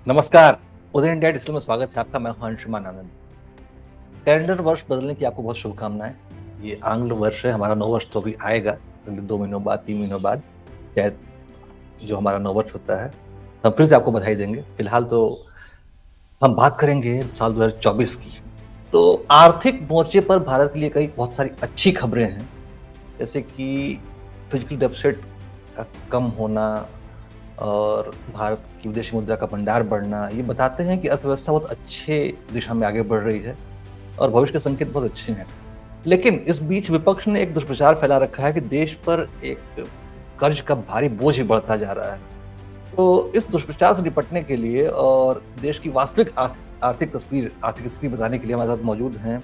नमस्कार। उदय India digital में स्वागत है आपका। मैं हूं अंशुमान आनंद। कैलेंडर वर्ष बदलने की आपको बहुत शुभकामनाएं। ये आंग्ल वर्ष है, हमारा नव वर्ष तो अभी आएगा अगले 2 महीनों बाद, 3 महीनों बाद शायद जो हमारा नव वर्ष होता है। हम फिर से आपको बधाई देंगे। फिलहाल तो हम बात करेंगे साल 2024 की। तो आर्थिक मोर्चे पर भारत के लिए कई बहुत सारी अच्छी खबरें हैं, जैसे कि फिजिकल डेफिसिट का कम होना और भारत की विदेशी मुद्रा का भंडार बढ़ना। ये बताते हैं कि अर्थव्यवस्था बहुत अच्छे दिशा में आगे बढ़ रही है और भविष्य के संकेत बहुत अच्छे हैं। लेकिन इस बीच विपक्ष ने एक दुष्प्रचार फैला रखा है कि देश पर एक कर्ज का भारी बोझ ही बढ़ता जा रहा है। तो इस दुष्प्रचार से निपटने के लिए और देश की वास्तविक आर्थिक स्थिति बताने के लिए हमारे साथ मौजूद हैं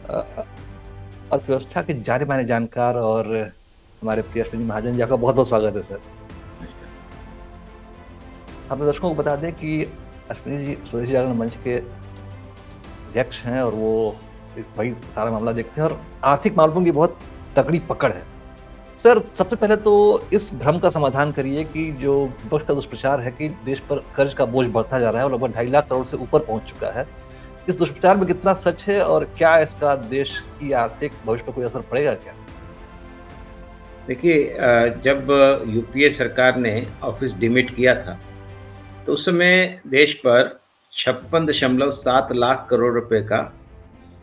अर्थव्यवस्था के जाने माने जानकार और हमारे प्रिय अश्विनी महाजन जी। आपका बहुत बहुत स्वागत है सर। अपने दर्शकों को बता दें कि अश्विनी जी स्वदेशी जागरण मंच के अध्यक्ष हैं और वो वही सारा मामला देखते हैं और आर्थिक मामलों की बहुत तकड़ी पकड़ है। सर, सबसे पहले तो इस भ्रम का समाधान करिए कि जो विपक्ष का दुष्प्रचार है कि देश पर कर्ज का बोझ बढ़ता जा रहा है और लगभग 2.5 लाख करोड़ से ऊपर पहुंच चुका है, इस दुष्प्रचार में कितना सच है और क्या इसका देश की आर्थिक भविष्य पर कोई असर पड़ेगा क्या? देखिए, जब यूपीए सरकार ने ऑफिस डिमिट किया था तो उस समय देश पर 56.7 लाख करोड़ रुपए का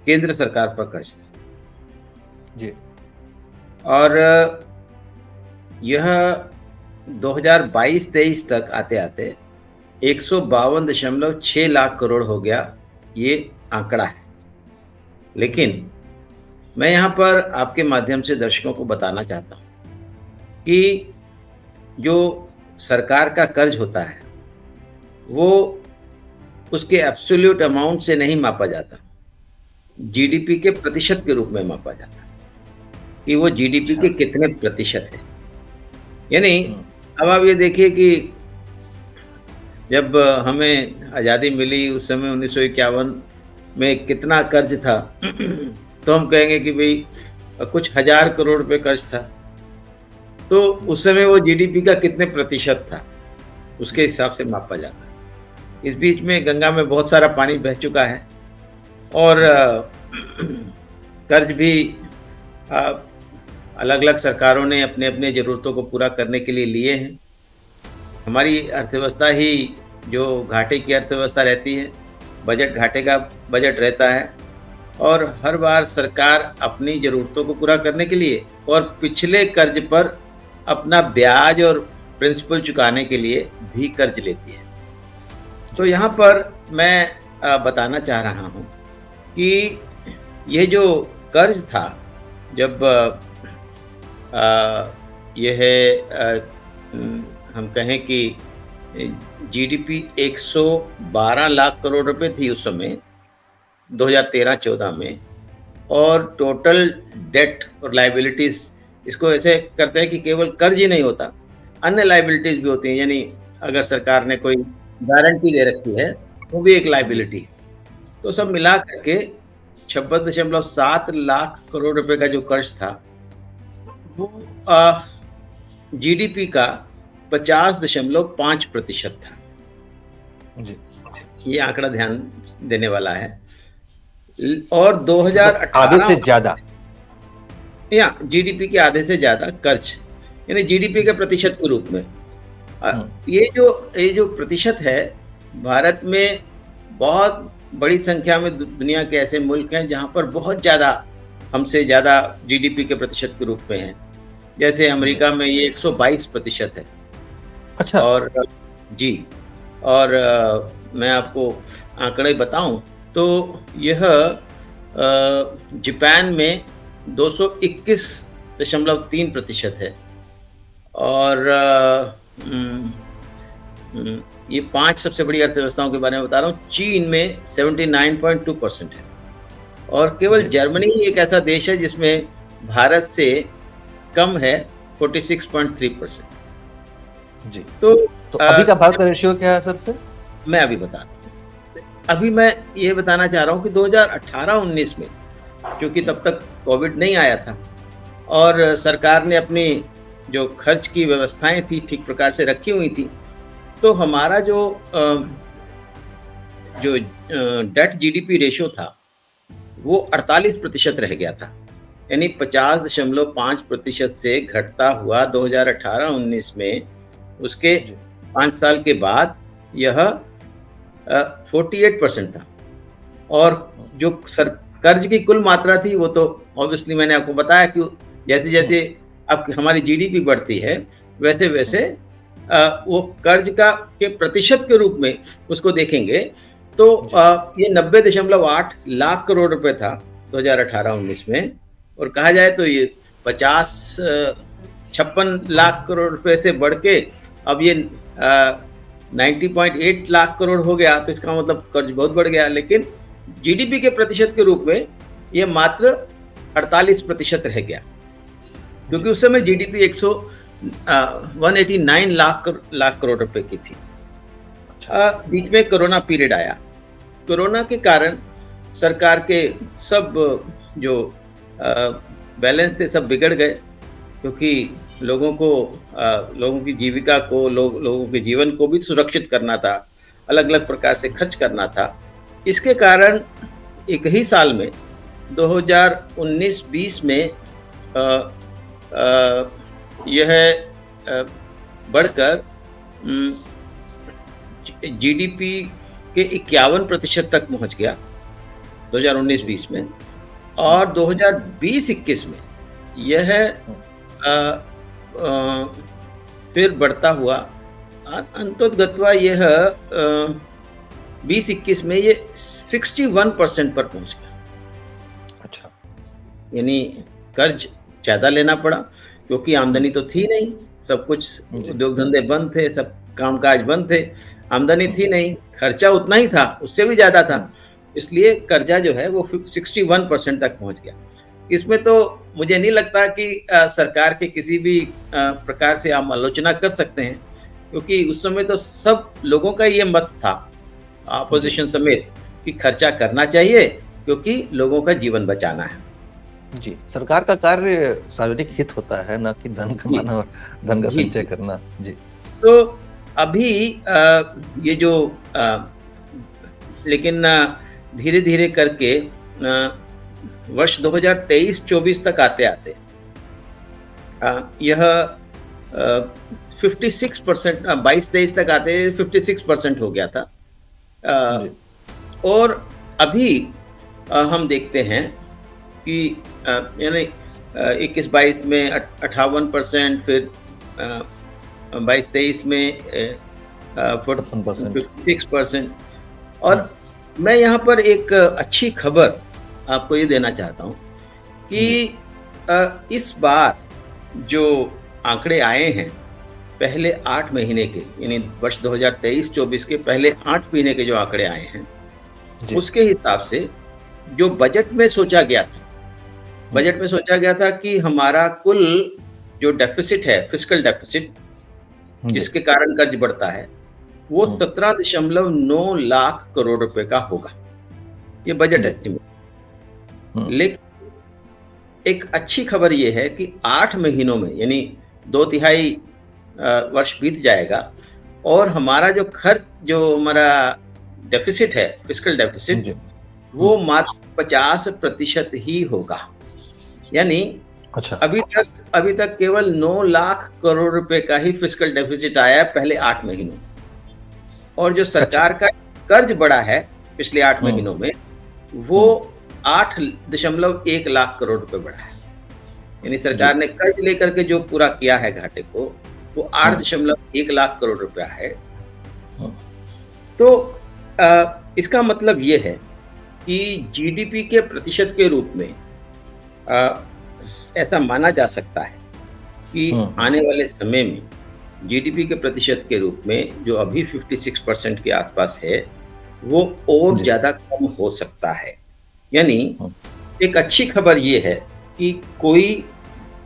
केंद्र सरकार पर कर्ज था जी। और यह 2022-23 तक आते आते 152.6 लाख करोड़ हो गया, ये आंकड़ा है। लेकिन मैं यहाँ पर आपके माध्यम से दर्शकों को बताना चाहता हूँ कि जो सरकार का कर्ज होता है वो उसके एब्सोल्यूट अमाउंट से नहीं मापा जाता, जीडीपी के प्रतिशत के रूप में मापा जाता है कि वो जीडीपी के कितने प्रतिशत है। यानी अब आप ये देखिए कि जब हमें आज़ादी मिली उस समय 1951 में कितना कर्ज था तो हम कहेंगे कि भाई कुछ 1000 करोड़ रुपए कर्ज था, तो उस समय वो जीडीपी का कितने प्रतिशत था उसके हिसाब से मापा जाता है। इस बीच में गंगा में बहुत सारा पानी बह चुका है और कर्ज भी अलग अलग सरकारों ने अपने अपने ज़रूरतों को पूरा करने के लिए लिए हैं। हमारी अर्थव्यवस्था ही जो घाटे की अर्थव्यवस्था रहती है, बजट घाटे का बजट रहता है और हर बार सरकार अपनी ज़रूरतों को पूरा करने के लिए और पिछले कर्ज पर अपना ब्याज और प्रिंसिपल चुकाने के लिए भी कर्ज लेती है। तो यहाँ पर मैं बताना चाह रहा हूँ कि यह जो कर्ज था, जब यह हम कहें कि जीडीपी 112 लाख करोड़ रुपए थी उस समय 2013-14 में, और टोटल डेट और लाइबिलिटीज़, इसको ऐसे करते हैं कि केवल कर्ज ही नहीं होता, अन्य लाइबिलिटीज़ भी होती हैं। यानी अगर सरकार ने कोई गारंटी दे रखी है वो भी एक लाइबिलिटी। तो सब मिला करके 56.7 लाख करोड़ रुपए का जो कर्ज था वो जीडीपी का 50.5% था जी। ये आंकड़ा ध्यान देने वाला है। और 2018 आधे से ज्यादा, या जीडीपी के आधे से ज्यादा कर्ज, यानी जीडीपी के प्रतिशत के रूप में। ये जो प्रतिशत है, भारत में बहुत बड़ी संख्या में दुनिया के ऐसे मुल्क हैं जहां पर बहुत ज़्यादा, हमसे ज़्यादा जीडीपी के प्रतिशत के रूप में है। जैसे अमेरिका में ये 122% है। अच्छा। और जी, और मैं आपको आंकड़े बताऊं तो यह जापान में 221.3% है और ये 5 सबसे बड़ी अर्थव्यवस्थाओं के बारे में बता रहा हूँ। चीन में 79.2% है और केवल जर्मनी ही एक ऐसा देश है जिसमें भारत से कम है, 46.3%। जी। तो अभी का भारत का रेशियो क्या है सर फिर? मैं अभी बताता हूँ। अभी मैं ये बताना चाह रहा हूँ कि 2018-19 में, क्योंकि तब तक कोविड नहीं आया था और सरकार ने अपनी जो खर्च की व्यवस्थाएं थी ठीक प्रकार से रखी हुई थी, तो हमारा जो जो डेट जीडीपी रेशो था वो 48% रह गया था, यानी 50.5% से घटता हुआ 2018-19 में उसके जी 5 साल के बाद यह 48% था। और जो कर्ज की कुल मात्रा थी वो तो ऑब्वियसली मैंने आपको बताया कि जैसे जैसे अब हमारी जीडीपी बढ़ती है वैसे वैसे वो कर्ज का के प्रतिशत के रूप में उसको देखेंगे तो ये 90.8 लाख करोड़ रुपए था 2018-19 में, और कहा जाए तो ये 56 लाख करोड़ रुपए से बढ़ के अब ये 90.8 लाख करोड़ हो गया। तो इसका मतलब कर्ज बहुत बढ़ गया, लेकिन जीडीपी के प्रतिशत के रूप में ये मात्र 48% रह गया, क्योंकि उस समय जीडीपी 189 लाख करोड़ रुपए की थी। बीच में कोरोना पीरियड आया। कोरोना के कारण सरकार के सब जो बैलेंस थे सब बिगड़ गए, क्योंकि लोगों की जीविका को, लोगों के जीवन को भी सुरक्षित करना था, अलग अलग प्रकार से खर्च करना था। इसके कारण एक ही साल में 2019-20 में यह बढ़कर जीडीपी के 51% तक पहुंच गया 2019-20 में, और 2020-21 में यह फिर बढ़ता हुआ अंततोगत्वा यह 2021 में ये 61% पर पहुंच गया। अच्छा, यानी कर्ज ज़्यादा लेना पड़ा, क्योंकि आमदनी तो थी नहीं, सब कुछ उद्योग धंधे बंद थे, सब कामकाज बंद थे, आमदनी थी नहीं, खर्चा उतना ही था, उससे भी ज़्यादा था, इसलिए कर्जा जो है वो 61% तक पहुंच गया। इसमें तो मुझे नहीं लगता कि सरकार के किसी भी प्रकार से हम आलोचना कर सकते हैं, क्योंकि उस समय तो सब लोगों का ये मत था, अपोजिशन समेत, कि खर्चा करना चाहिए क्योंकि लोगों का जीवन बचाना है। जी, सरकार का कार्य सार्वजनिक हित होता है, ना कि धन कमाना और धन का संचय करना। जी, तो अभी ये जो लेकिन धीरे धीरे करके वर्ष 2023-24 तक आते आते यह 56%, 22-23 तक आते 56% हो गया था। और अभी हम देखते हैं कि यानी 21-22 में 58%, फिर 22-23 में 56%। और मैं यहाँ पर एक अच्छी खबर आपको ये देना चाहता हूँ कि इस बार जो आंकड़े आए हैं पहले 8 महीने के, यानी वर्ष 2023-24 के पहले 8 महीने के जो आंकड़े आए हैं, उसके हिसाब से जो बजट में सोचा गया था कि हमारा कुल जो डेफिसिट है, फिस्कल डेफिसिट, जिसके कारण कर्ज बढ़ता है, वो 17.9 लाख करोड़ रुपए का होगा, ये बजट एस्टिमेट। लेकिन एक अच्छी खबर ये है कि 8 महीनों में, यानी 2/3 वर्ष बीत जाएगा, और हमारा जो हमारा डेफिसिट है, फिस्कल डेफिसिट, वो मात्र 50% ही होगा। यानी अभी तक केवल 9 लाख करोड़ रुपए का ही फिस्कल डेफिसिट आया है पहले 8 महीनों, और जो सरकार का कर्ज बढ़ा है पिछले 8 महीनों में, वो 8.1 लाख करोड़ रुपए बढ़ा है। यानी सरकार ने कर्ज लेकर के जो पूरा किया है घाटे को, वो 8.1 लाख करोड़ रुपया है। तो इसका मतलब ये है कि जीडीपी के प्रतिशत के रूप में ऐसा माना जा सकता है कि आने वाले समय में जीडीपी के प्रतिशत के रूप में जो अभी 56% के आसपास है, वो और ज्यादा कम हो सकता है। यानी एक अच्छी खबर ये है कि कोई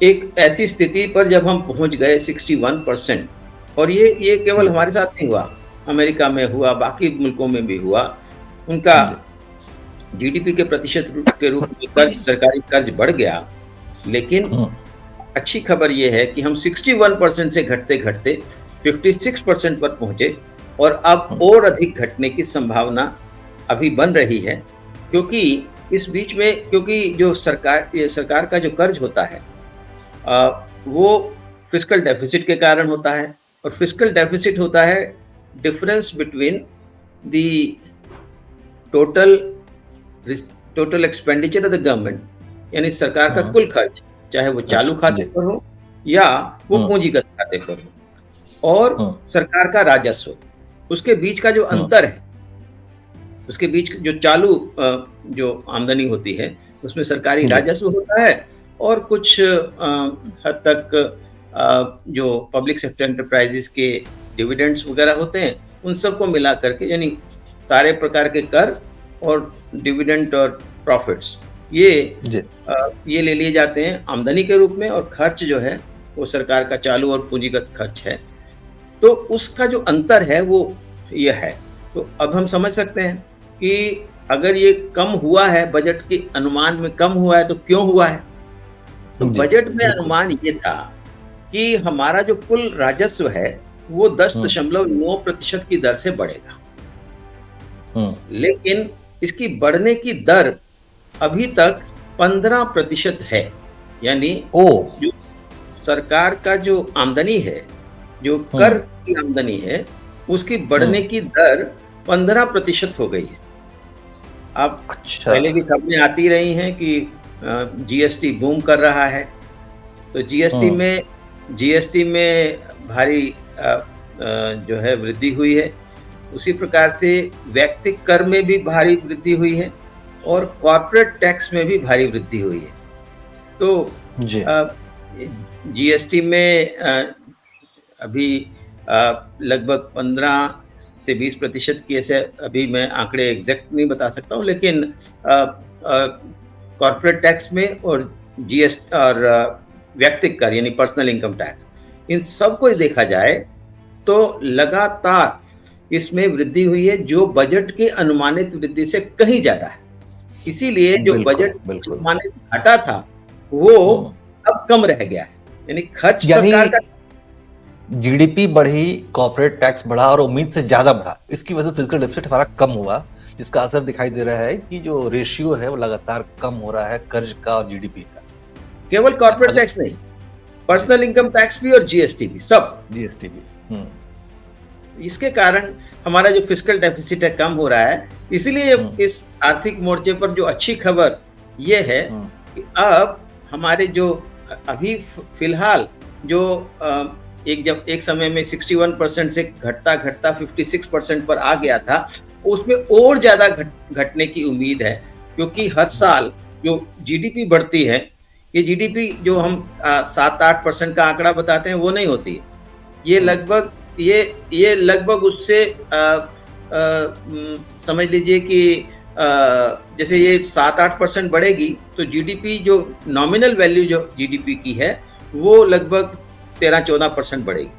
एक ऐसी स्थिति पर जब हम पहुंच गए 61%, और ये केवल हमारे साथ नहीं हुआ, अमेरिका में हुआ, बाकी मुल्कों में भी हुआ, उनका जीडीपी के प्रतिशत के रूप में सरकारी कर्ज बढ़ गया। लेकिन अच्छी खबर यह है कि हम 61% से घटते घटते 56% पर पहुंचे, और अब और अधिक घटने की संभावना अभी बन रही है, क्योंकि इस बीच में क्योंकि जो सरकार का जो कर्ज होता है वो फिस्कल डेफिसिट के कारण होता है, और फिस्कल डेफिसिट होता है difference between the total total expenditure of the government, यानी सरकार का कुल खर्च, चाहे वो चालू खाते पर हो या वो पूंजीगत खाते पर हो, और सरकार का राजस्व, उसके बीच का जो अंतर है, उसके बीच जो चालू जो आमदनी होती है उसमें सरकारी राजस्व होता है, और कुछ हद तक जो पब्लिक सेक्टर एंटरप्राइजेस के डिविडेंड्स वगैरह होते हैं, उन सबको मिला करके, यानी सारे प्रकार के कर और डिविडेंड और प्रॉफिट्स ये ले लिए जाते हैं आमदनी के रूप में, और खर्च जो है वो सरकार का चालू और पूंजीगत खर्च है। तो उसका जो अंतर है वो ये है। तो अब हम समझ सकते हैं कि अगर ये कम हुआ है, बजट के अनुमान में कम हुआ है, तो क्यों हुआ है? तो बजट में अनुमान ये था कि हमारा जो कुल राजस्व है वो 10.9% की दर से बढ़ेगा, लेकिन इसकी बढ़ने की दर अभी तक 15% है। यानी जो सरकार का जो आमदनी है, जो कर की आमदनी है, उसकी बढ़ने की दर 15% हो गई है। अब पहले भी खबरें आती रही हैं कि जीएसटी बूम कर रहा है, तो जीएसटी में भारी जो है वृद्धि हुई है। उसी प्रकार से व्यक्तिगत कर में भी भारी वृद्धि हुई है, और कॉर्पोरेट टैक्स में भी भारी वृद्धि हुई है। तो जीएसटी में अभी लगभग 15 से 20% की, ऐसे अभी मैं आंकड़े एग्जैक्ट नहीं बता सकता हूँ, लेकिन कॉर्पोरेट टैक्स में और जीएसटी और व्यक्तिगत कर यानी पर्सनल इनकम टैक्स, इन सब को देखा जाए तो लगातार इसमें वृद्धि हुई है, जो बजट के अनुमानित वृद्धि से कहीं ज्यादा है। इसीलिए जो बजट अनुमानित घटा था वो अब कम रह गया है, यानी खर्च सरकार का, जीडीपी बढ़ी, कॉर्पोरेट टैक्स बढ़ा और उम्मीद से ज्यादा बढ़ा, इसकी वजह से फिजिकल डेफिसिट हमारा कम हुआ, जिसका असर दिखाई दे रहा है कि जो रेशियो है वो लगातार कम हो रहा है कर्ज का और जीडीपी का। केवल कॉर्पोरेट टैक्स नहीं, पर्सनल इनकम टैक्स भी और जीएसटी भी, सब जीएसटी भी। इसके कारण हमारा जो फिस्कल डेफिसिट है कम हो रहा है। इसीलिए इस आर्थिक मोर्चे पर जो अच्छी खबर ये है कि अब हमारे जो अभी फिलहाल जो एक समय में 61% से घटता 56% पर आ गया था, उसमें और ज्यादा घटने की उम्मीद है, क्योंकि हर साल जो जीडीपी बढ़ती है, ये जीडीपी जो हम 7-8% का आंकड़ा बताते हैं वो नहीं होती, ये लगभग उससे समझ लीजिए कि जैसे ये 7-8% बढ़ेगी तो जीडीपी जो नॉमिनल वैल्यू जो जीडीपी की है वो लगभग 13-14% बढ़ेगी।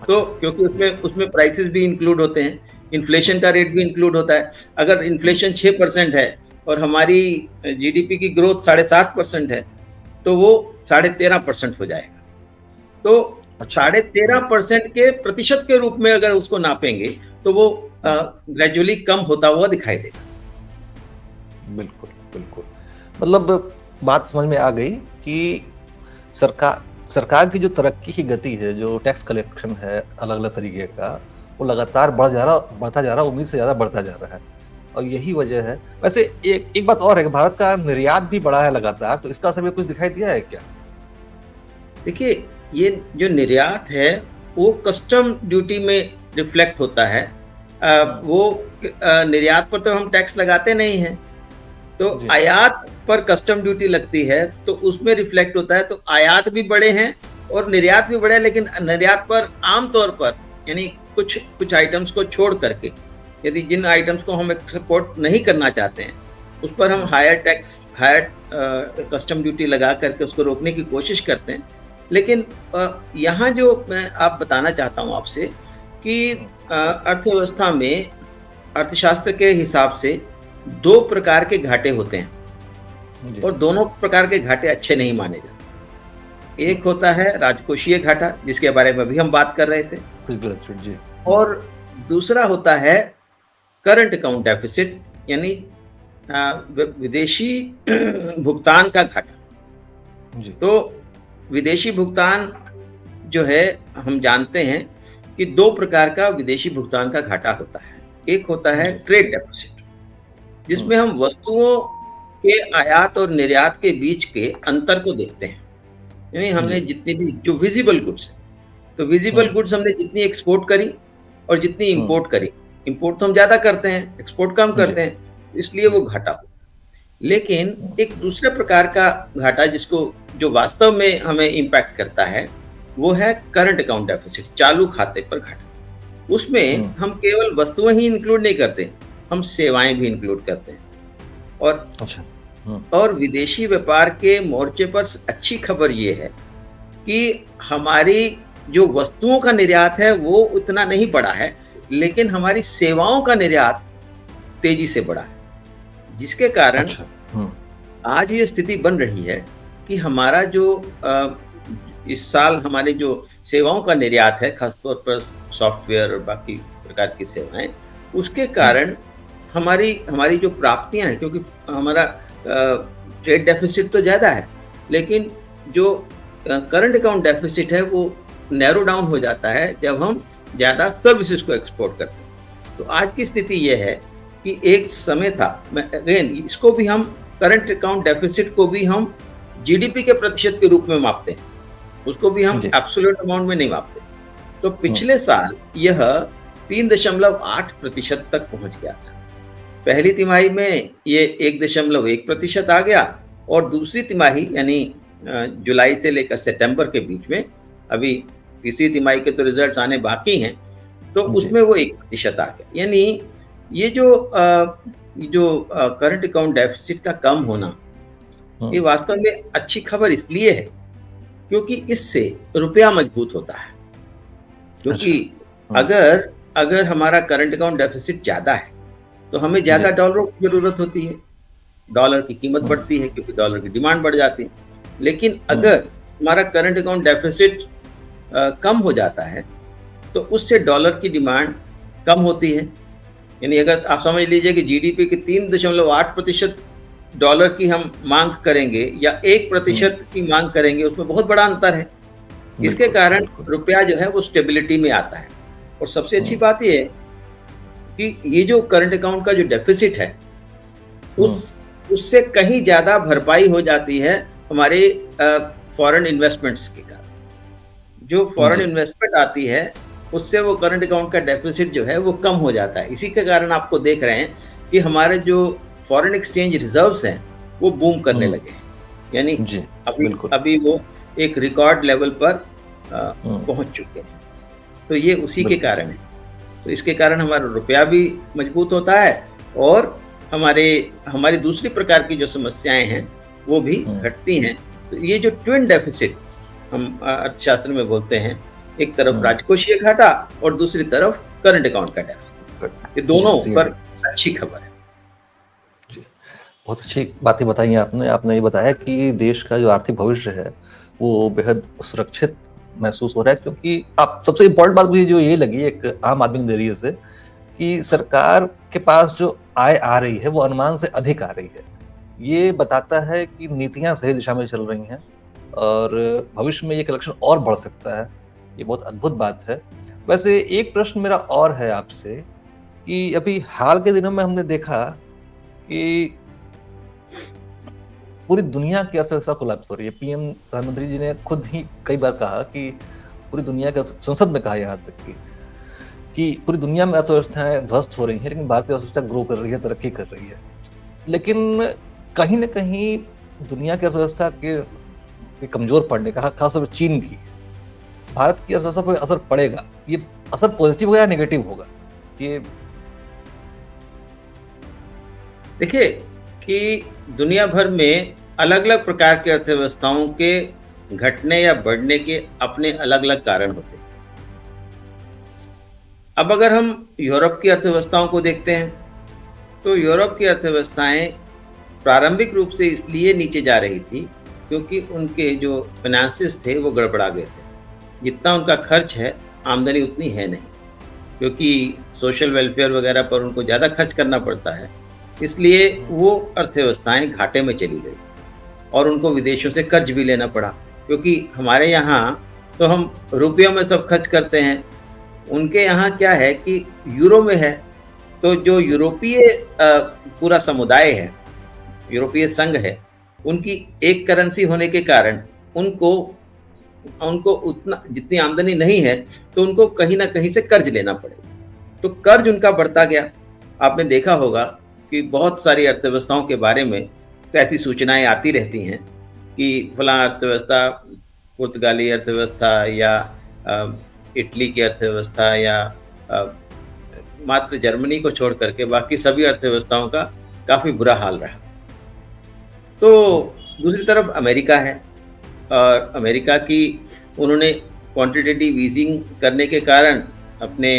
तो क्योंकि उसमें प्राइसेस भी इंक्लूड होते हैं, इन्फ्लेशन का रेट भी इंक्लूड होता है। अगर इन्फ्लेशन 6% है और हमारी जीडीपी की ग्रोथ 7.5% है तो वो 13.5% हो जाएगा। तो 13.5% के प्रतिशत के रूप में अगर उसको नापेंगे तो वो ग्रेजुअली कम होता हुआ दिखाई देगा। बिल्कुल बिल्कुल, मतलब बात समझ में आ गई कि सरकार की जो तरक्की की गति है, जो टैक्स कलेक्शन है अलग अलग तरीके का, वो लगातार बढ़ता जा रहा, उम्मीद से ज्यादा बढ़ता जा रहा है, और यही वजह है। वैसे एक बात और है कि भारत का निर्यात भी बढ़ा है लगातार, तो इसका असर भी कुछ दिखाई दिया है क्या? देखिए, ये जो निर्यात है वो कस्टम ड्यूटी में रिफ्लेक्ट होता है। वो निर्यात पर तो हम टैक्स लगाते नहीं हैं, तो आयात पर कस्टम ड्यूटी लगती है, तो उसमें रिफ्लेक्ट होता है। तो आयात भी बढ़े हैं और निर्यात भी बढ़े, लेकिन निर्यात पर आमतौर पर, यानी कुछ आइटम्स को छोड़ करके, यदि जिन आइटम्स को हम एक्सपोर्ट नहीं करना चाहते हैं उस पर हम हायर कस्टम ड्यूटी लगा करके उसको रोकने की कोशिश करते हैं। लेकिन यहाँ जो मैं आप बताना चाहता हूँ आपसे कि अर्थव्यवस्था में, अर्थशास्त्र के हिसाब से 2 प्रकार के घाटे होते हैं, और दोनों प्रकार के घाटे अच्छे नहीं माने जाते। एक होता है राजकोषीय घाटा, जिसके बारे में भी हम बात कर रहे थे, जी। और दूसरा होता है करंट अकाउंट डेफिसिट यानी विदेशी भुगतान का घाटा। जी। तो विदेशी भुगतान जो है, हम जानते हैं कि 2 प्रकार का विदेशी भुगतान का घाटा होता है। एक होता है जी। ट्रेड डेफिसिट, हुँ। जिसमें हम वस्तुओं के आयात और निर्यात के बीच के अंतर को देखते हैं। यानी हमने जी। जितनी भी जो विजिबल गुड्स, तो विजिबल हुँ। गुड्स हमने जितनी एक्सपोर्ट करी और जितनी हुँ। इंपोर्ट करी, इंपोर्ट तो हम ज़्यादा करते हैं, एक्सपोर्ट कम जी। करते हैं, इसलिए वो जी। घाटा होता है। लेकिन हुँ। एक दूसरे प्रकार का घाटा जिसको जो वास्तव में हमें इम्पैक्ट करता है, वो है करंट अकाउंट डेफिसिट, चालू खाते पर घाटा। उसमें हुँ। हम केवल वस्तुएँ ही इंक्लूड नहीं करते, हम सेवाएँ भी इंक्लूड करते हैं। और अच्छा। हुँ। विदेशी व्यापार के मोर्चे पर अच्छी खबर ये है कि हमारी जो वस्तुओं का निर्यात है वो उतना नहीं बढ़ा है, लेकिन हमारी सेवाओं का निर्यात तेजी से बढ़ा है, जिसके कारण अच्छा। हुँ। आज ये स्थिति बन रही है कि हमारा जो इस साल हमारे जो सेवाओं का निर्यात है, खासतौर पर सॉफ्टवेयर और बाकी प्रकार की सेवाएं, उसके हुँ। कारण हमारी हमारी जो प्राप्तियां हैं, क्योंकि हमारा ट्रेड डेफिसिट तो ज़्यादा है, लेकिन जो करंट अकाउंट डेफिसिट है वो नैरो डाउन हो जाता है जब हम ज़्यादा सर्विसेज को एक्सपोर्ट करते हैं। तो आज की स्थिति ये है कि एक समय था, मैं अगेन इसको भी हम करंट अकाउंट डेफिसिट को भी हम जीडीपी के प्रतिशत के रूप में मापते हैं, उसको भी हम जी। एब्सोल्यूट अमाउंट में नहीं मापते। तो हुँ। पिछले साल यह 3.8% तक पहुंच गया था। पहली तिमाही में ये 1.1% आ गया और दूसरी तिमाही यानी जुलाई से लेकर सितंबर के बीच में, अभी तीसरी तिमाही के तो रिजल्ट्स आने बाकी हैं, तो जी। उसमें वो 1% आ गया। यानी ये जो करंट अकाउंट डेफिसिट का कम होना, ये हुँ। वास्तव में अच्छी खबर इसलिए है क्योंकि इससे रुपया मजबूत होता है। क्योंकि अच्छा। हुँ। अगर अगर हमारा करंट अकाउंट डेफिसिट ज़्यादा है, तो हमें ज़्यादा जी। डॉलरों की ज़रूरत होती है। डॉलर की कीमत हुँ। बढ़ती है क्योंकि डॉलर की डिमांड बढ़ जाती है। लेकिन हुँ। अगर हमारा करंट अकाउंट डेफिसिट कम हो जाता है, तो उससे डॉलर की डिमांड कम होती है। यानी अगर आप समझ लीजिए कि जीडीपी की 3.8% डॉलर की हम माँग करेंगे या हुँ। 1% की माँग करेंगे, उसमें बहुत बड़ा अंतर है। इसके बिल्कुल, कारण बिल्कुल। रुपया जो है वो स्टेबिलिटी में आता है। और सबसे अच्छी हुँ। बात ये है कि ये जो करंट अकाउंट का जो डेफिसिट है, हुँ। उससे कहीं ज़्यादा भरपाई हो जाती है हमारे फॉरेन इन्वेस्टमेंट्स के कारण। जो फॉरेन जी। इन्वेस्टमेंट आती है, उससे वो करंट अकाउंट का डेफिसिट जो है वो कम हो जाता है। इसी के कारण आपको देख रहे हैं कि हमारे जो फॉरेन एक्सचेंज रिजर्व्स हैं, वो बूम करने हुँ। लगे हैं। यानी जी। अभी बिल्कुल। अभी वो एक रिकॉर्ड लेवल पर हुँ। पहुँच चुके हैं। तो ये उसी के बिल्कुल। कारण है। तो इसके कारण हमारा रुपया भी मजबूत होता है और हमारी दूसरी प्रकार की जो समस्याएँ हैं, वो भी हुँ। घटती हैं। तो ये जो ट्विन डेफिसिट हम अर्थशास्त्र में बोलते हैं, एक तरफ हुँ। राजकोषीय घाटा और दूसरी तरफ करंट अकाउंट का डेफिसिट। ये जी, दोनों जी, पर जी। अच्छी खबर है। जी। बहुत अच्छी बातें बताई आपने। आपने ये बताया कि देश का जो आर्थिक भविष्य है, वो बेहद सुरक्षित महसूस हो रहा है, क्योंकि आप सबसे इम्पोर्टेंट बात मुझे जो ये लगी एक आम आदमी के नज़रिए से, कि सरकार के पास जो आय आ रही है, वो अनुमान से अधिक आ रही है। ये बताता है कि नीतियाँ सही दिशा में चल रही हैं और भविष्य में ये कलेक्शन और बढ़ सकता है। ये बहुत अद्भुत बात है। वैसे एक प्रश्न मेरा और है आपसे कि अभी हाल के दिनों में हमने देखा कि पूरी दुनिया की अर्थव्यवस्था कोलैप्स हो रही है। पीएम प्रधानमंत्री जी ने खुद ही कई बार कहा कि पूरी दुनिया की संसद में कहा यहाँ तक कि पूरी दुनिया में अर्थव्यवस्थाएँ ध्वस्त हो रही हैं, लेकिन भारत की अर्थव्यवस्था ग्रो कर रही है, तरक्की कर रही है। लेकिन कहीं न कहीं दुनिया की अर्थव्यवस्था के कमज़ोर पड़ने का, खासतौर पे चीन की, भारत की अर्थव्यवस्था पे असर पड़ेगा। ये असर पॉज़िटिव होगा या नेगेटिव होगा? ये देखिए कि दुनिया भर में अलग-अलग प्रकार की अर्थव्यवस्थाओं के घटने या बढ़ने के अपने अलग-अलग कारण होते हैं। अब अगर हम यूरोप की अर्थव्यवस्थाओं को देखते हैं, तो यूरोप की अर्थव्यवस्थाएं प्रारंभिक रूप से इसलिए नीचे जा रही थी क्योंकि उनके जो फाइनेंसेस थे वो गड़बड़ा गए थे। जितना उनका खर्च है, आमदनी उतनी है नहीं। क्योंकि सोशल वेलफेयर वगैरह पर उनको ज़्यादा खर्च करना पड़ता है, इसलिए वो अर्थव्यवस्थाएँ घाटे में चली गई और उनको विदेशों से कर्ज भी लेना पड़ा। क्योंकि हमारे यहाँ तो हम रुपयों में सब खर्च करते हैं, उनके यहाँ क्या है कि यूरो में है। तो जो यूरोपीय पूरा समुदाय है, यूरोपीय संघ है, उनकी एक करेंसी होने के कारण उनको उनको उतना जितनी आमदनी नहीं है, तो उनको कहीं न कहीं से कर्ज लेना पड़ेगा। तो कर्ज उनका बढ़ता गया। आपने देखा होगा कि बहुत सारी अर्थव्यवस्थाओं के बारे में ऐसी सूचनाएँ आती रहती हैं कि फलाँ अर्थव्यवस्था, पुर्तगाली अर्थव्यवस्था या इटली की अर्थव्यवस्था या अ, मात्र जर्मनी को छोड़ करके बाकी सभी अर्थव्यवस्थाओं का काफ़ी बुरा हाल रहा। तो दूसरी तरफ अमेरिका है और अमेरिका की उन्होंने क्वांटिटेटिव ईजिंग करने के कारण अपने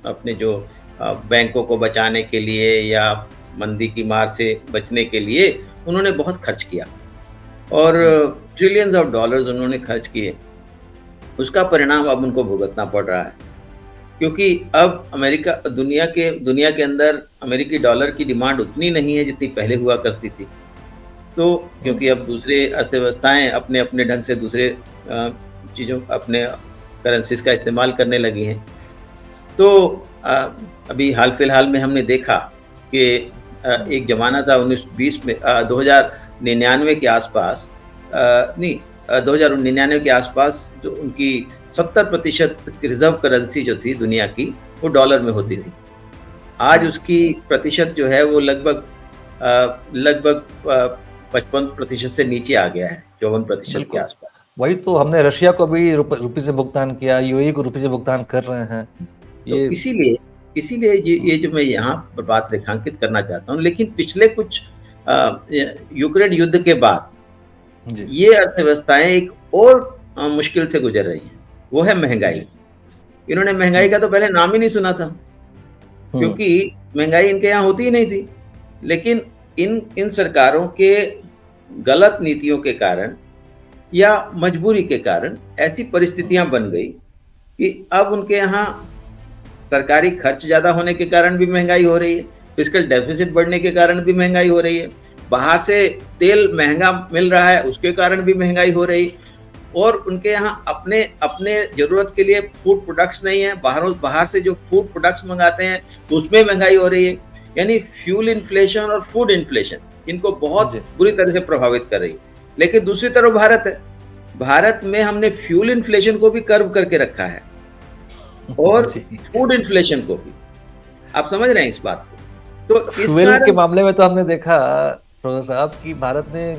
अपने जो बैंकों को बचाने के लिए या मंदी की मार से बचने के लिए उन्होंने बहुत खर्च किया और ट्रिलियंस ऑफ डॉलर्स उन्होंने खर्च किए। उसका परिणाम अब उनको भुगतना पड़ रहा है, क्योंकि अब अमेरिका दुनिया के अंदर अमेरिकी डॉलर की डिमांड उतनी नहीं है जितनी पहले हुआ करती थी। तो क्योंकि अब दूसरे अर्थव्यवस्थाएं अपने अपने ढंग से दूसरे चीज़ों अपने करेंसीज का इस्तेमाल करने लगी हैं। तो अभी हाल फिलहाल में हमने देखा कि एक ज़माना था 1920 में 2099 के आसपास नहीं 2099 के आसपास जो उनकी 70% रिजर्व करेंसी जो थी दुनिया की वो डॉलर में होती थी। आज उसकी प्रतिशत जो है वो लगभग 55% से नीचे आ गया है, 54% के आसपास। वही तो हमने रशिया को भी रुपये से भुगतान किया, यूएई को रुपये से भुगतान कर रहे हैं। तो इसीलिए ये जो मैं यहाँ पर बात रेखांकित करना चाहता हूँ, लेकिन पिछले कुछ यूक्रेन युद्ध के बाद ये अर्थव्यवस्थाएं एक और मुश्किल से गुजर रही हैं, वो है महंगाई। इन्होंने महंगाई का तो पहले नाम ही नहीं सुना था, क्योंकि महंगाई इनके यहाँ होती ही नहीं थी। लेकिन इन सरकारों के गलत नीतियों के कारण या मजबूरी के कारण ऐसी परिस्थितियां बन गई कि अब उनके यहाँ सरकारी खर्च ज़्यादा होने के कारण भी महंगाई हो रही है, फिस्कल डेफिसिट बढ़ने के कारण भी महंगाई हो रही है, बाहर से तेल महंगा मिल रहा है उसके कारण भी महंगाई हो रही, और उनके यहाँ अपने ज़रूरत के लिए फूड प्रोडक्ट्स नहीं है, बाहर से जो फूड प्रोडक्ट्स मंगाते हैं तो उसमें महंगाई हो रही है। यानी फ्यूल इन्फ्लेशन और फूड इन्फ्लेशन इनको बहुत बुरी तरह से प्रभावित कर रही है। लेकिन दूसरी तरफ भारत है, भारत में हमने फ्यूल इन्फ्लेशन को भी कर्व करके रखा है और फूड इन्फ्लेशन को भी। आप समझ रहे हैं इस बात को? तो इस फ्यूल के मामले में तो हमने देखा प्रोफेसर साहब कि भारत ने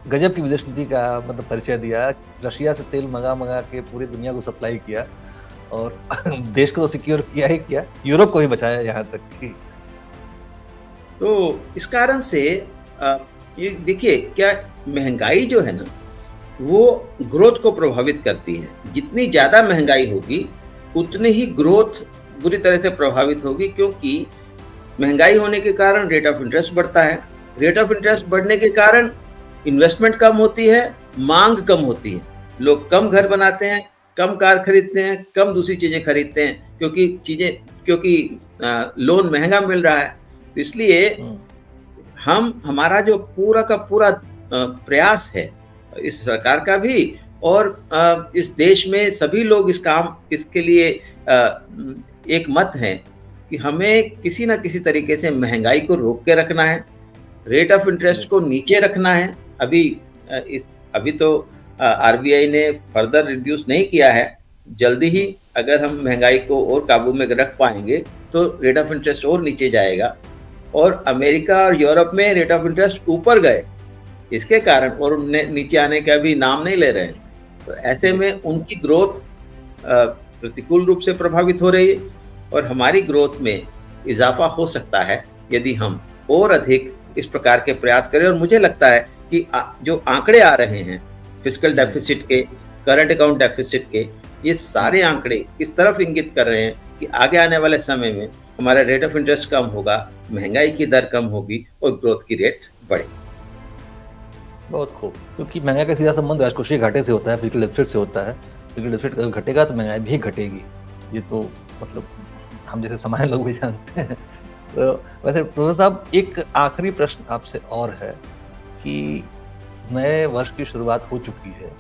गजब की विदेश नीति का मतलब परिचय दिया। रशिया से तेल मंगा के पूरी दुनिया को सप्लाई किया और देश को तो सिक्योर किया ही किया, यूरोप को भी बचाया यहाँ तक कि। तो इस कारण से ये देखिए, क्या महंगाई जो है ना वो ग्रोथ को प्रभावित करती है। जितनी ज़्यादा महंगाई होगी उतनी ही ग्रोथ बुरी तरह से प्रभावित होगी, क्योंकि महंगाई होने के कारण रेट ऑफ इंटरेस्ट बढ़ता है। रेट ऑफ इंटरेस्ट बढ़ने के कारण इन्वेस्टमेंट कम होती है, मांग कम होती है, लोग कम घर बनाते हैं, कम कार खरीदते हैं, कम दूसरी चीज़ें खरीदते हैं, क्योंकि लोन महंगा मिल रहा है। तो इसलिए हमारा जो पूरा का पूरा प्रयास है, इस सरकार का भी और इस देश में सभी लोग इसके लिए एक मत है कि हमें किसी ना किसी तरीके से महंगाई को रोक के रखना है, रेट ऑफ इंटरेस्ट को नीचे रखना है। अभी तो आरबीआई ने फर्दर रिड्यूस नहीं किया है। जल्दी ही अगर हम महंगाई को और काबू में रख पाएंगे तो रेट ऑफ इंटरेस्ट और नीचे जाएगा, और अमेरिका और यूरोप में रेट ऑफ इंटरेस्ट ऊपर गए इसके कारण, और उन्हें नीचे आने का भी नाम नहीं ले रहे हैं। तो ऐसे में उनकी ग्रोथ प्रतिकूल रूप से प्रभावित हो रही है, और हमारी ग्रोथ में इजाफा हो सकता है यदि हम और अधिक इस प्रकार के प्रयास करें। और मुझे लगता है कि जो आंकड़े आ रहे हैं फिस्कल डेफिसिट के, करंट अकाउंट डेफिसिट के, ये सारे आंकड़े इस तरफ इंगित कर रहे हैं कि आगे आने वाले समय में हमारा रेट ऑफ इंटरेस्ट कम होगा, महंगाई की दर कम होगी और ग्रोथ की रेट बढ़ेगी। बहुत खूब, क्योंकि महंगाई का सीधा संबंध राजकोषीय घाटे से होता है, फिस्कल डेफिसिट से होता है। फिस्कल डेफिसिट अगर घटेगा तो महंगाई भी घटेगी। ये तो मतलब हम जैसे सामान्य लोग भी जानते हैं। तो वैसे प्रोफेसर साहब, एक आखिरी प्रश्न आपसे और है कि नए वर्ष की शुरुआत हो चुकी है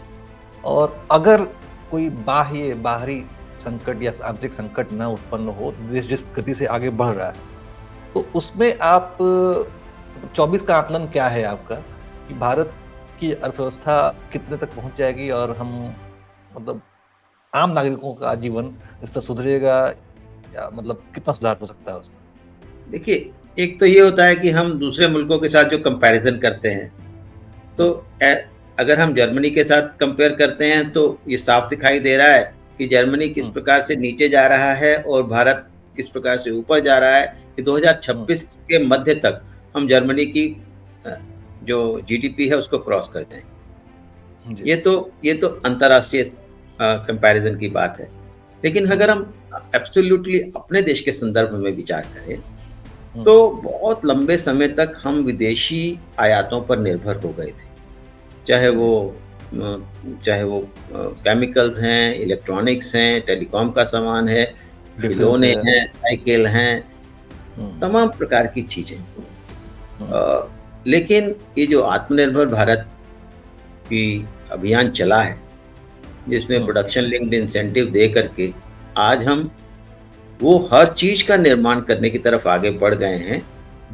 और अगर कोई बाहरी संकट या आंतरिक संकट ना उत्पन्न हो, देश जिस गति से आगे बढ़ रहा है, तो उसमें आप 24 का आकलन क्या है आपका कि भारत की अर्थव्यवस्था कितने तक पहुंच जाएगी और हम मतलब आम नागरिकों का जीवन स्तर सुधरेगा या मतलब कितना सुधार हो सकता है उसमें? देखिए, एक तो ये होता है कि हम दूसरे मुल्कों के साथ जो कंपैरिजन करते हैं, तो अगर हम जर्मनी के साथ कंपेयर करते हैं तो ये साफ दिखाई दे रहा है कि जर्मनी किस प्रकार से नीचे जा रहा है और भारत किस प्रकार से ऊपर जा रहा है कि 2026 के मध्य तक हम जर्मनी की जो जीडीपी है उसको क्रॉस कर जाएंगे। ये तो अंतर्राष्ट्रीय कंपैरिजन की बात है। लेकिन अगर हम एब्सोल्युटली अपने देश के संदर्भ में विचार करें तो बहुत लंबे समय तक हम विदेशी आयातों पर निर्भर हो गए थे, चाहे वो केमिकल्स हैं, इलेक्ट्रॉनिक्स हैं, टेलीकॉम का सामान है, खिलौने हैं, साइकिल हैं, तमाम प्रकार की चीजें। लेकिन ये जो आत्मनिर्भर भारत की अभियान चला है, जिसमें प्रोडक्शन लिंक्ड इंसेंटिव दे करके आज हम वो हर चीज का निर्माण करने की तरफ आगे बढ़ गए हैं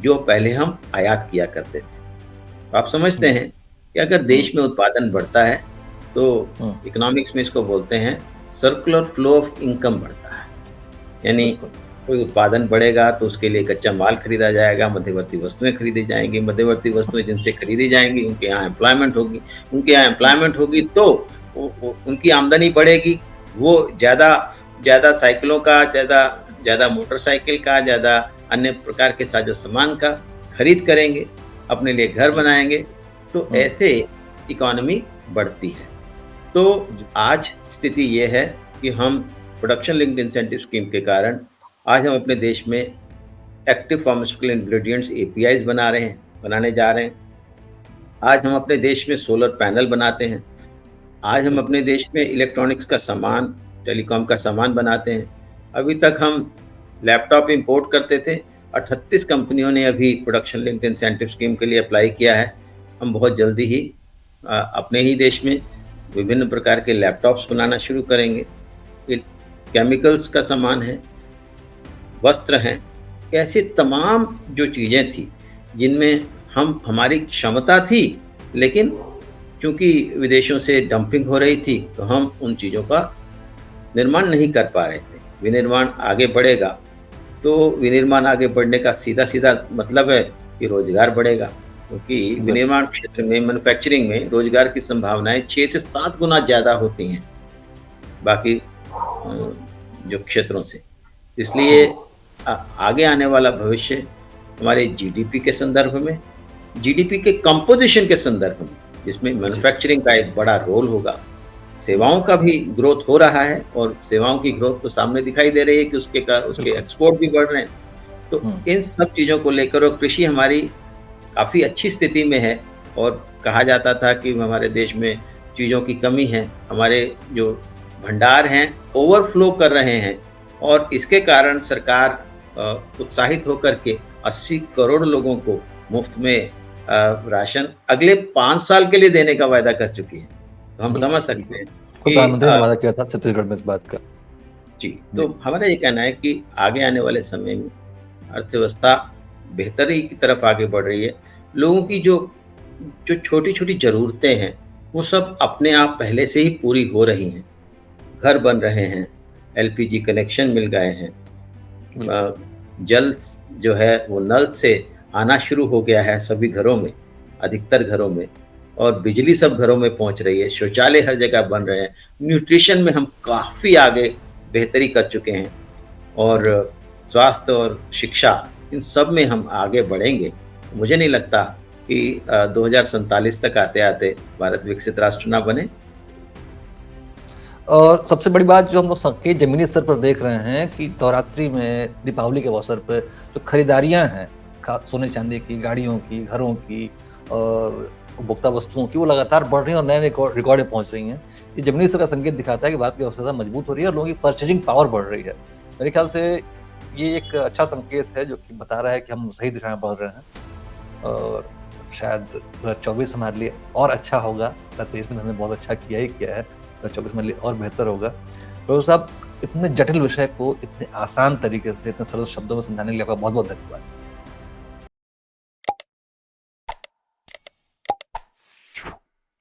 जो पहले हम आयात किया करते थे। तो आप समझते हैं कि अगर देश में उत्पादन बढ़ता है तो इकोनॉमिक्स में इसको बोलते हैं सर्कुलर फ्लो ऑफ इनकम बढ़ता है। यानी कोई उत्पादन बढ़ेगा तो उसके लिए कच्चा माल खरीदा जाएगा, मध्यवर्ती वस्तुएं खरीदी जाएंगी, मध्यवर्ती वस्तुएं जिनसे खरीदी जाएंगी उनके यहाँ एम्प्लॉयमेंट होगी, उनके यहाँ एम्प्लॉयमेंट होगी तो उनकी आमदनी बढ़ेगी, वो ज़्यादा साइकिलों का, ज़्यादा मोटरसाइकिल का, ज़्यादा अन्य प्रकार के साजो सामान का खरीद करेंगे, अपने लिए घर बनाएंगे, तो ऐसे इकोनॉमी बढ़ती है। तो आज स्थिति ये है कि हम प्रोडक्शन लिंक्ड इंसेंटिव स्कीम के कारण आज हम अपने देश में एक्टिव फार्मास्यूटिकल इंग्रेडिएंट्स APIs बनाने जा रहे हैं। आज हम अपने देश में सोलर पैनल बनाते हैं। आज हम अपने देश में इलेक्ट्रॉनिक्स का सामान, टेलीकॉम का सामान बनाते हैं। अभी तक हम लैपटॉप इंपोर्ट करते थे, 38 कंपनियों ने अभी प्रोडक्शन लिंक्ड इंसेंटिव स्कीम के लिए अप्लाई किया है। हम बहुत जल्दी ही अपने ही देश में विभिन्न प्रकार के लैपटॉप्स बनाना शुरू करेंगे। केमिकल्स का सामान है, वस्त्र हैं, ऐसी तमाम जो चीज़ें थी जिनमें हमारी क्षमता थी, लेकिन क्योंकि विदेशों से डंपिंग हो रही थी तो हम उन चीज़ों का निर्माण नहीं कर पा रहे थे। विनिर्माण आगे बढ़ेगा तो विनिर्माण आगे बढ़ने का सीधा मतलब है कि रोजगार बढ़ेगा, क्योंकि विनिर्माण क्षेत्र में, मैन्युफैक्चरिंग में रोजगार की संभावनाएं 6 से 7 गुना ज़्यादा होती हैं बाकी जो क्षेत्रों से। इसलिए आगे आने वाला भविष्य हमारे जीडीपी के संदर्भ में, जीडीपी के कंपोजिशन के संदर्भ में, जिसमें मैन्युफैक्चरिंग का एक बड़ा रोल होगा, सेवाओं का भी ग्रोथ हो रहा है और सेवाओं की ग्रोथ तो सामने दिखाई दे रही है कि उसके एक्सपोर्ट भी बढ़ रहे हैं। तो इन सब चीज़ों को लेकर और कृषि हमारी काफ़ी अच्छी स्थिति में है और कहा जाता था कि हमारे देश में चीज़ों की कमी है, हमारे जो भंडार हैं ओवरफ्लो कर रहे हैं और इसके कारण सरकार उत्साहित होकर के 80 करोड़ लोगों को मुफ्त में राशन अगले 5 साल के लिए देने का वायदा कर चुकी है। तो हम समझ सकते हैं कि प्रधानमंत्री ने वादा किया था छत्तीसगढ़ में इस बात का। जी, तो हमारा ये कहना है कि आगे आने वाले समय में अर्थव्यवस्था बेहतरी की तरफ आगे बढ़ रही है। लोगों की जो छोटी छोटी ज़रूरतें हैं वो सब अपने आप पहले से ही पूरी हो रही हैं। घर बन रहे हैं, LPG कनेक्शन मिल गए हैं, जल जो है वो नल से आना शुरू हो गया है सभी घरों में, अधिकतर घरों में, और बिजली सब घरों में पहुंच रही है, शौचालय हर जगह बन रहे हैं, न्यूट्रिशन में हम काफ़ी आगे बेहतरी कर चुके हैं और स्वास्थ्य और शिक्षा इन सब में हम आगे बढ़ेंगे। मुझे नहीं लगता कि 2047 तक आते आते भारत विकसित राष्ट्र ना बने। और सबसे बड़ी बात जो हम लोग संकेत जमीनी स्तर पर देख रहे हैं कि नवरात्रि में, दीपावली के अवसर पर जो खरीदारियां हैं सोने चांदी की, गाड़ियों की, घरों की और उपभोक्ता वस्तुओं की, वो लगातार बढ़ रही हैं और नए रिकॉर्डें पहुंच रही हैं। ये जमीनी स्तर का संकेत दिखाता है कि भारत की अर्थव्यवस्था मजबूत हो रही है और लोगों की परचेजिंग पावर बढ़ रही है। मेरे ख्याल से ये एक अच्छा संकेत है जो कि बता रहा है कि हम सही दिशा में बढ़ रहे हैं और शायद 2024 हमारे लिए और अच्छा होगा। 2023 में हमने बहुत अच्छा किया ही किया है, 2024 हमारे लिए और बेहतर होगा। तो साहब, इतने जटिल विषय को इतने आसान तरीके से, इतने सरल शब्दों में समझाने के लिए आपका बहुत-बहुत धन्यवाद।